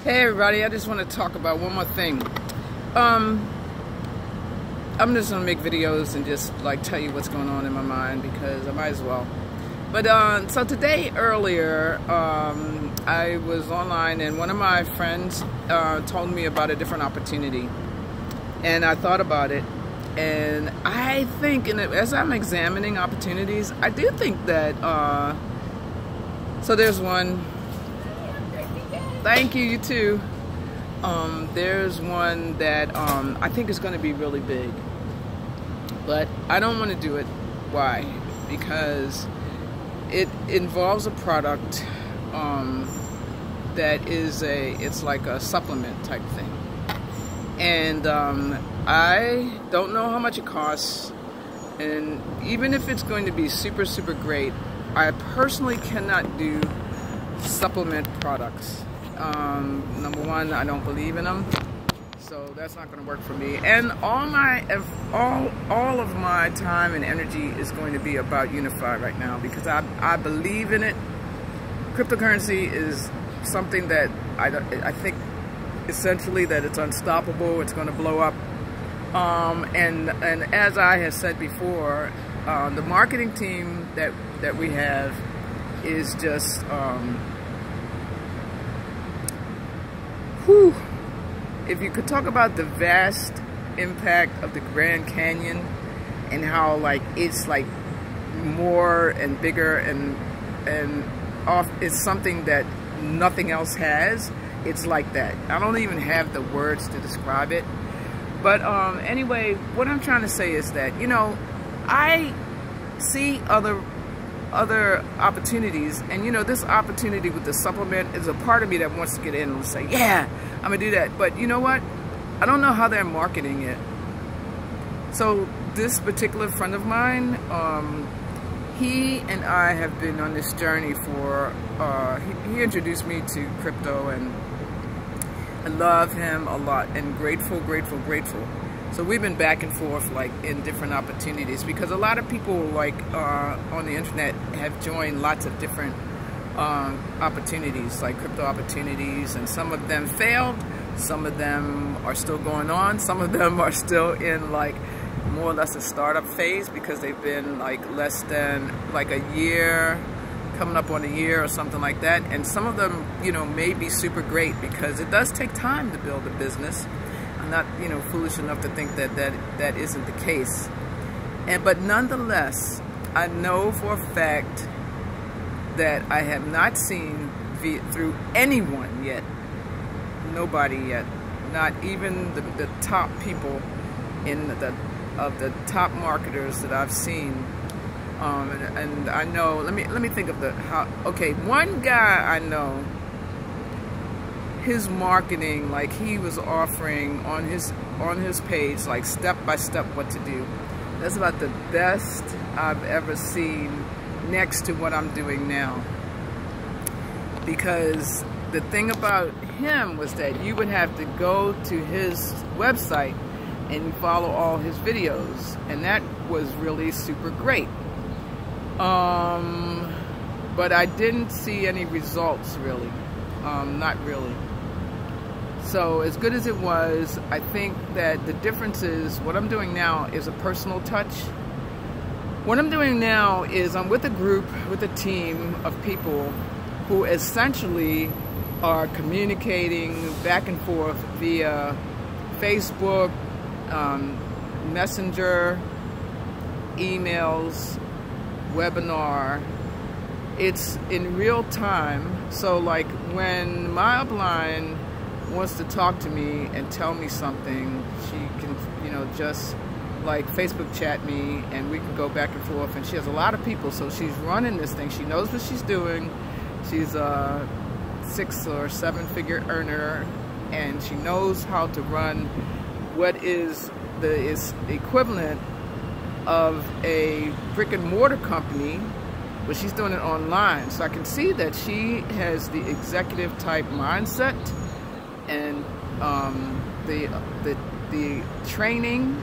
Hey everybody, I just want to talk about one more thing. I'm just gonna make videos and just like tell you what's going on in my mind because I might as well. But so today earlier, I was online and one of my friends told me about a different opportunity, and I thought about it, and I think, as I'm examining opportunities, I do think that so there's one. Thank you, you too. There's one that I think is going to be really big, but I don't want to do it. Why? Because it involves a product that is it's like a supplement type thing, and I don't know how much it costs, and even if it's going to be super great, I personally cannot do supplement products. Number one, I don't believe in them, so that's not going to work for me. And all of my time and energy is going to be about Unifii right now because I believe in it. Cryptocurrency is something that I think essentially that it's unstoppable. It's going to blow up. And as I have said before, the marketing team that we have is just whew. If you could talk about the vast impact of the Grand Canyon and how like it's like more and bigger and it's something that nothing else has. It's like that. I don't even have the words to describe it. But anyway, what I'm trying to say is that, you know, I see other opportunities, and you know, this opportunity with the supplement is a part of me that wants to get in and say, yeah, I'm gonna do that. But you know what, I don't know how they're marketing it. So this particular friend of mine, he and I have been on this journey for he introduced me to crypto, and I love him a lot and grateful. So we've been back and forth like in different opportunities because a lot of people like on the internet have joined lots of different opportunities, like crypto opportunities, and some of them failed, some of them are still going on, some of them are still in like more or less a startup phase because they've been like less than like a year, coming up on a year or something like that. And some of them, you know, may be super great because it does take time to build a business. I'm not, you know, foolish enough to think that isn't the case. But nonetheless, I know for a fact that I have not seen through anyone yet, nobody yet, not even the top people of the top marketers that I've seen. And I know, let me think of okay, one guy I know, his marketing, like he was offering on his page like step by step what to do. That's about the best I've ever seen next to what I'm doing now. Because the thing about him was that you would have to go to his website and follow all his videos, and that was really super great. But I didn't see any results really, not really. So as good as it was, I think that the difference is what I'm doing now is a personal touch. What I'm doing now is I'm with a group, with a team of people who essentially are communicating back and forth via Facebook, Messenger, emails, webinar. It's in real time. So like when my upline wants to talk to me and tell me something, she can, you know, just like Facebook chat me and we can go back and forth. And she has a lot of people, so she's running this thing. She knows what she's doing. She's a 6 or 7 figure earner, and she knows how to run what is the equivalent of a brick and mortar company, but she's doing it online. So I can see that she has the executive type mindset and the training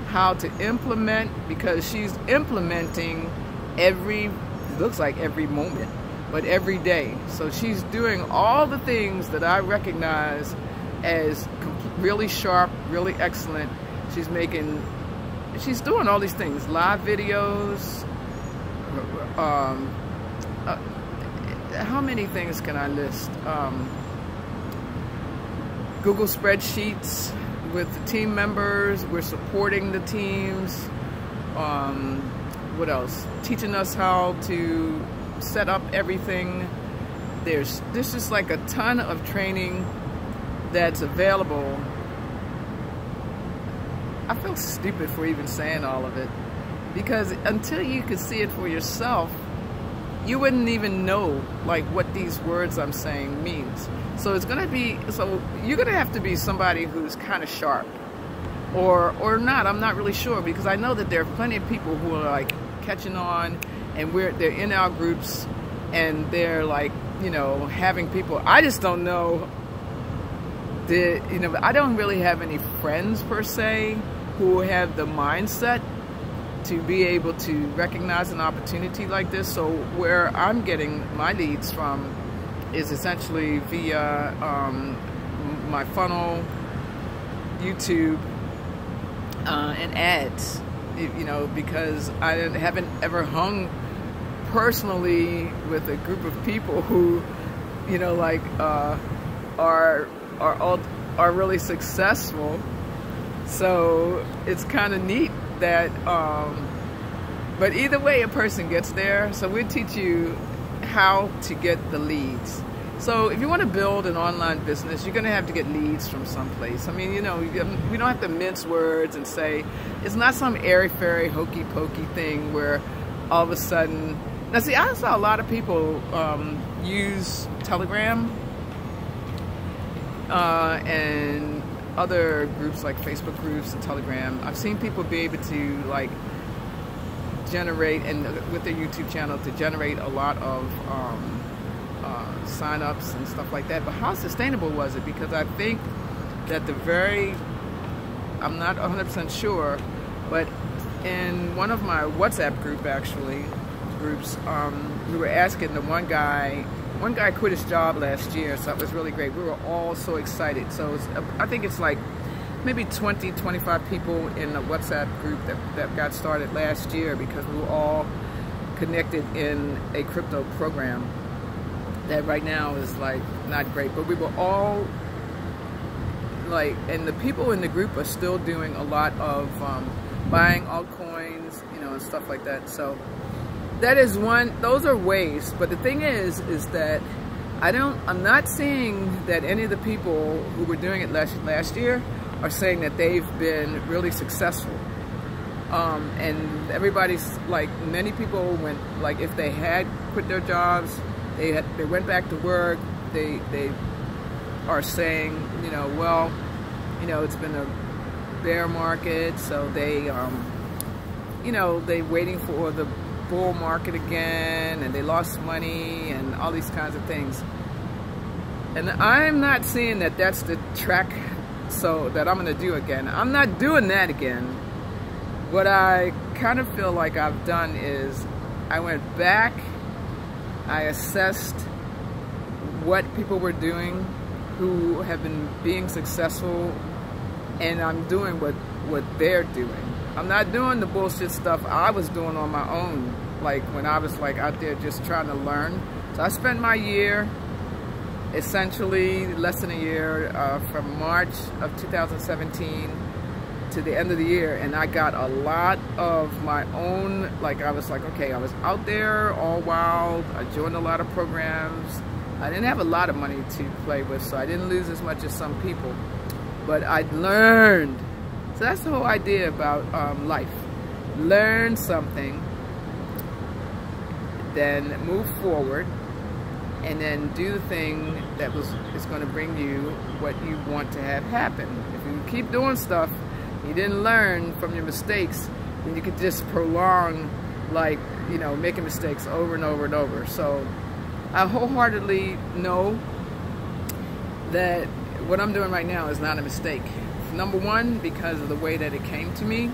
how to implement, because she's implementing looks like every moment, but every day. So she's doing all the things that I recognize as really sharp, really excellent. She's doing all these things, live videos. How many things can I list? Google spreadsheets with the team members. We're supporting the teams. What else? Teaching us how to set up everything. There's just like a ton of training that's available. I feel stupid for even saying all of it, because until you could see it for yourself, you wouldn't even know like what these words I'm saying means. So you're gonna have to be somebody who's kind of sharp, or not. I'm not really sure, because I know that there are plenty of people who are like catching on, and they're in our groups, and they're like, you know, having people. I just don't know. I don't really have any friends per se who have the mindset to be able to recognize an opportunity like this. So where I'm getting my leads from is essentially via my funnel, YouTube, and ads. You know, because I haven't ever hung personally with a group of people who, you know, like are really successful. So it's kind of neat that, but either way a person gets there. So we teach you how to get the leads. So if you want to build an online business, you're going to have to get leads from someplace. I mean, you know, we don't have to mince words and say, it's not some airy-fairy, hokey-pokey thing where all of a sudden. Now see, I saw a lot of people use Telegram and other groups like Facebook groups and Telegram. I've seen people be able to like generate, and with their YouTube channel, to generate a lot of sign-ups and stuff like that. But how sustainable was it? Because I think that I'm not 100% sure, but in one of my WhatsApp groups, we were asking the one guy quit his job last year, so that was really great. We were all so excited. So I think it's like maybe 20, 25 people in the WhatsApp group that got started last year, because we were all connected in a crypto program that right now is like not great, but we were all like, and the people in the group are still doing a lot of buying altcoins, you know, and stuff like that. So that is those are ways. But the thing is that I'm not seeing that any of the people who were doing it last year are saying that they've been really successful. And everybody's like, many people went, like, if they had quit their jobs, they went back to work. They are saying, you know, well, you know, it's been a bear market, so they, you know, they waiting for the bull market again, and they lost money and all these kinds of things. And I'm not saying that that's the track so that I'm going to do again. I'm not doing that again. What I kind of feel like I've done is I went back, I assessed what people were doing who have been being successful, and I'm doing what they're doing. I'm not doing the bullshit stuff I was doing on my own, like when I was like out there just trying to learn. So I spent my year, essentially less than a year, from March of 2017 to the end of the year, and I got a lot of my own, like I was like, okay, I was out there all wild, I joined a lot of programs. I didn't have a lot of money to play with, so I didn't lose as much as some people, but I learned. So that's the whole idea about life. Learn something, then move forward, and then do the thing that is going to bring you what you want to have happen. If you keep doing stuff you didn't learn from your mistakes, then you could just prolong, like, you know, making mistakes over and over and over. So I wholeheartedly know that what I'm doing right now is not a mistake. Number one, because of the way that it came to me.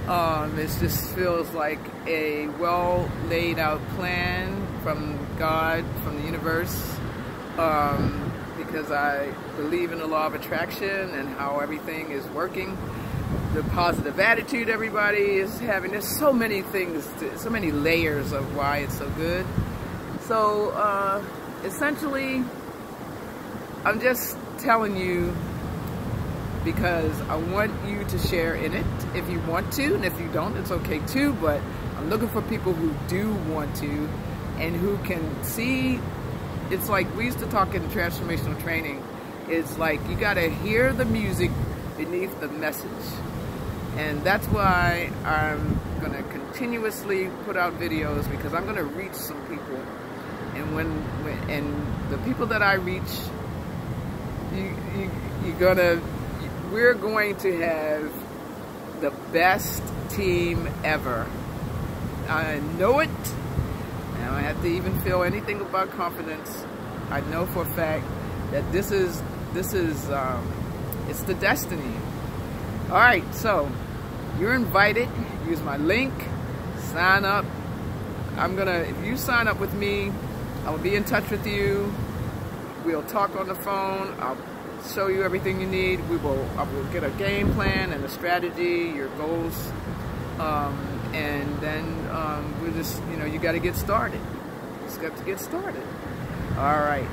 It just feels like a well laid out plan from God, from the universe, because I believe in the law of attraction and how everything is working. The positive attitude everybody is having. There's so many things, so many layers of why it's so good. So essentially, I'm just telling you because I want you to share in it if you want to, and if you don't, it's okay too, but I'm looking for people who do want to and who can see. It's like we used to talk in transformational training. It's like you gotta hear the music beneath the message. And that's why I'm gonna continuously put out videos, because I'm gonna reach some people. And and the people that I reach, we're going to have the best team ever. I know it. I don't have to even feel anything about confidence. I know for a fact that this is it's the destiny. All right, so you're invited. Use my link, sign up. If you sign up with me, I will be in touch with you. We'll talk on the phone. I'll show you everything you need. I will get a game plan and a strategy, your goals, and then we'll just, you got to get started. Just got to get started. All right.